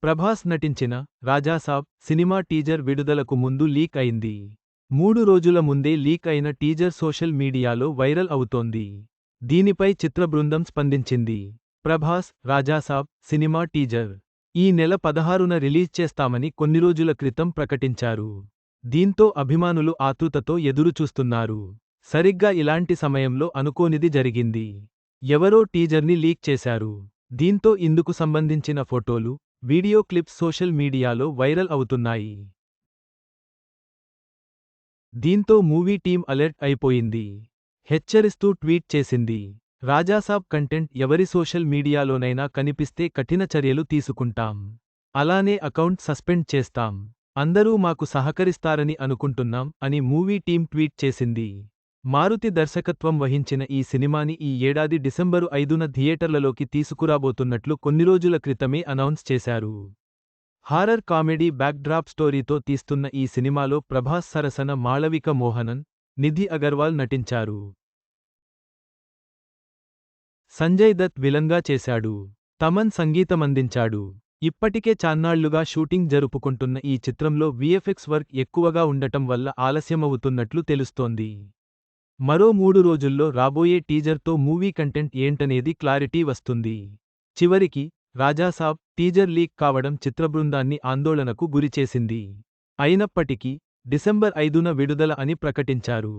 ప్రభాస్ నటించిన Raja Saab cinema teaser విడుదలకు ముందు లీక్ అయింది. 3 రోజుల ముందే లీక్ అయిన టీజర్ సోషల్ మీడియాలో వైరల్ అవుతోంది. దీనిపై చిత్రబృందం స్పందించింది. ప్రభాస్ రాజాసాబ్ సినిమా టీజర్ ఈ నెల 16న రిలీజ్ చేస్తామని కొన్ని రోజుల క్రితం ప్రకటించారు. దీంతో అభిమానులు ఆతృతతో ఎదురుచూస్తున్నారు. సరిగ్గా ఇలాంటి సమయంలో అనుకోనిది జరిగింది. ఎవరో టీజర్ని లీక్ చేశారు. దీంతో ఇందుకు సంబంధించిన ఫోటోలు, వీడియో క్లిప్స్ సోషల్ మీడియాలో వైరల్ అవుతున్నాయి. దీంతో మూవీ టీం అలర్ట్ అయిపోయింది. హెచ్చరిస్తూ ట్వీట్ చేసింది. రాజాసాబ్ కంటెంట్ ఎవరి సోషల్ మీడియాలోనైనా కనిపిస్తే కఠిన చర్యలు తీసుకుంటాం. అలానే అకౌంట్ సస్పెండ్ చేస్తాం. అందరూ మాకు సహకరిస్తారని అనుకుంటున్నాం అని మూవీ టీం ట్వీట్ చేసింది. మారుతి దర్శకత్వం వహించిన ఈ సినిమాని ఈ ఏడాది డిసెంబరు 5న థియేటర్లలోకి తీసుకురాబోతున్నట్లు కొన్ని రోజుల క్రితమే అనౌన్స్ చేశారు. హారర్ కామెడీ బ్యాక్డ్రాప్ స్టోరీతో తీస్తున్న ఈ సినిమాలో ప్రభాస్ సరసన మాళవిక మోహనన్, నిధి అగర్వాల్ నటించారు. సంజయ్ దత్ విలన్గా చేశాడు. తమన్ సంగీతమందించాడు. ఇప్పటికే చాన్నాళ్లుగా షూటింగ్ జరుపుకుంటున్న ఈ చిత్రంలో విఎఫ్ఎక్స్ వర్క్ ఎక్కువగా ఉండటం వల్ల ఆలస్యమవుతున్నట్లు తెలుస్తోంది. మరో 3 రోజుల్లో రాబోయే టీజర్తో మూవీ కంటెంట్ ఏంటనేది క్లారిటీ వస్తుంది. చివరికి రాజాసాబ్ టీజర్ లీక్ కావడం చిత్రబృందాన్ని ఆందోళనకు గురిచేసింది. అయినప్పటికీ డిసెంబర్ 5న విడుదల అని ప్రకటించారు.